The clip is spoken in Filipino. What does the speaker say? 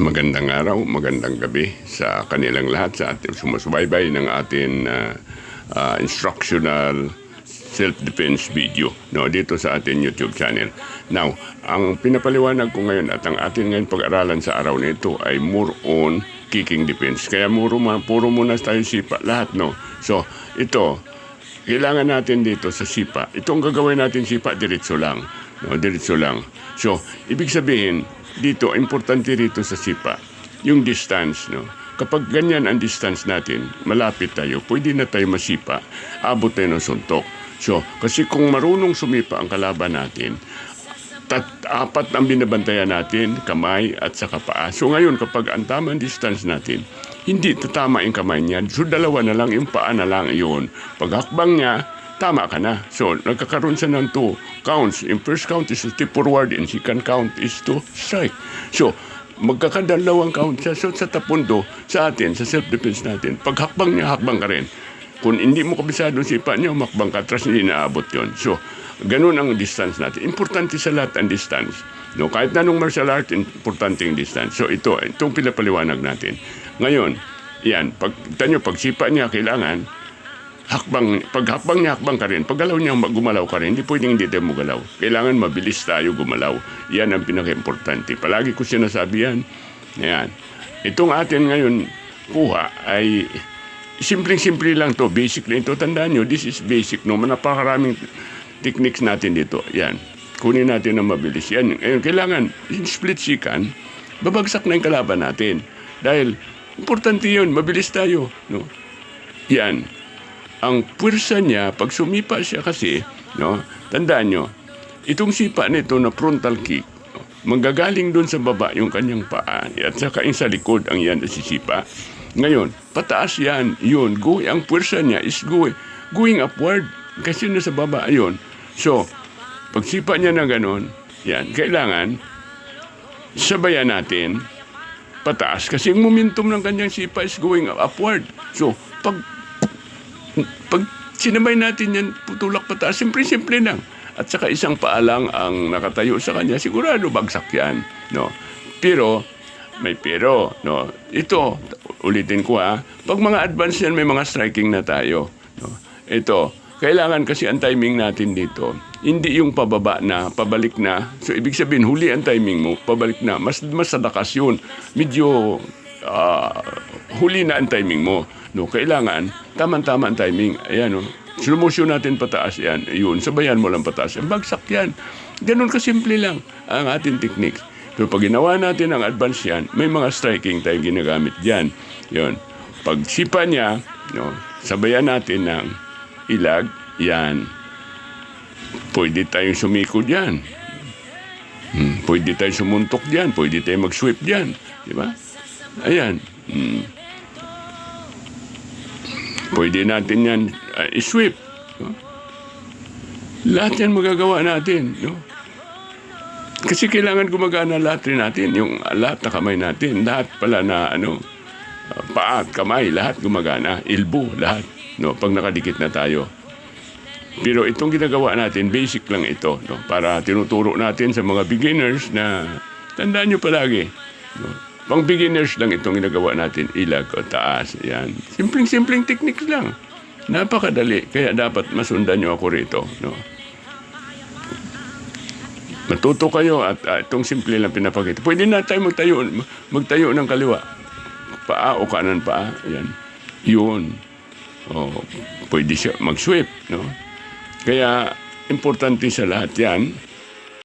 Magandang araw, magandang gabi sa kanilang lahat, sa ating sumusubaybay ng ating instructional self-defense video dito sa ating YouTube channel. Now, ang pinapaliwanag ko ngayon at ang atin ngayon pag-aralan sa araw na ito ay more on kicking defense. Kaya puro muna tayo sipa lahat, no? So, ito, kailangan natin dito sa sipa. Itong gagawin natin sipa, diretso lang. No, diretso lang. So, ibig sabihin, dito, importante rito sa sipa, yung distance, no? Kapag ganyan ang distance natin, malapit tayo, pwede na tayo masipa, abot tayo ng suntok. So, kasi kung marunong sumipa ang kalaban natin, apat ang binabantayan natin, kamay at saka paa. So ngayon, kapag ang tamang distance natin, hindi tatama yung kamay niya, so dalawa na lang, yung paa na lang yun. Pag hakbang niya, tama ka na. So, nagkakaroon siya ng 2 counts. Yung first count is to step forward and second count is to strike. So, magkakadalawang count siya. So, sa tapundo, sa atin, sa self-defense natin, pag hakbang niya, hakbang ka rin. Kung hindi mo kabisado sipa niya, makbang ka, atras hindi naabot yun. So, ganun ang distance natin. Importante sa lahat ang distance. No, kahit na nung martial art, importante yung distance. So, itong pinapaliwanag natin. Ngayon, yan, pag sipa niya, kailangan, pag hakbang niya, hakbang ka rin. Pag galaw niya, gumalaw ka rin. Hindi pwedeng hindi tayo gumalaw. Kailangan mabilis tayo gumalaw. Yan ang pinaka-importante. Palagi ko sinasabi yan. Yan. Itong atin ngayon, kuha, ay simpleng-simple lang to. Basic lang ito. Tandaan nyo, this is basic. No? Napakaraming techniques natin dito. Yan. Kunin natin ang mabilis. Yan. Kailangan, in split second, babagsak na yung kalaban natin. Dahil, importante yun. Mabilis tayo. No? Yan. Ang puwersa niya, pag sumipa siya kasi, no, tandaan nyo, itong sipa nito na frontal kick, no, manggagaling doon sa baba yung kanyang paa at saka yung sa likod ang yan na sisipa. Ngayon, pataas yan, yun, ang puwersa niya is going upward kasi nasa baba, yun. So, pag sipa niya na ganon, yan, kailangan sabayan natin pataas kasi yung momentum ng kanyang sipa is going upward. So, pag sinabay natin yan, putulak pataas, simple lang. At saka isang paa lang ang nakatayo sa kanya, sigurado bagsak yan. No? Pero, may pero, no? Ito, ulitin ko pag mga advance yan, may mga striking na tayo. No? Ito, kailangan kasi ang timing natin dito, hindi yung pababa na, pabalik na. So, ibig sabihin, huli ang timing mo, pabalik na. Mas sadakas yun. Medyo huli na ang timing mo. No, kailangan, tama-tama ang timing. Ayan, no? Slow motion natin pataas yan. Yun, sabayan mo lang pataas. Bagsak yan. Ganun kasimple lang ang ating techniques. So, pag ginawa natin ang advance yan, may mga striking tayo ginagamit dyan. Yun. Pag sipa niya, no, sabayan natin ng ilag, yan. Pwede tayong sumiko dyan. Pwede tayong sumuntok dyan. Pwede tayong mag-sweep dyan. Di ba? Ayan. Pwede natin yan i-sweep. No? Lahat yan magagawa natin. No? Kasi kailangan gumagana lahat rin natin. Yung lahat na kamay natin. Lahat pala na paa at kamay. Lahat gumagana. Elbow, lahat. No? Pag nakadikit na tayo. Pero itong ginagawa natin, basic lang ito. No? Para tinuturo natin sa mga beginners na tandaan nyo palagi. No? Pang beginners lang itong ginagawa natin, ilag o taas. Yan. Simpleng techniques lang. Napakadali. Kaya dapat masundan nyo ako rito. No? Matuto kayo at itong simple lang pinapakita. Pwede na tayo magtayo ng kaliwa. Paa o kanan paa. Yan. Yun. Pwede siya mag-sweep. No? Kaya, importante sa lahat yan.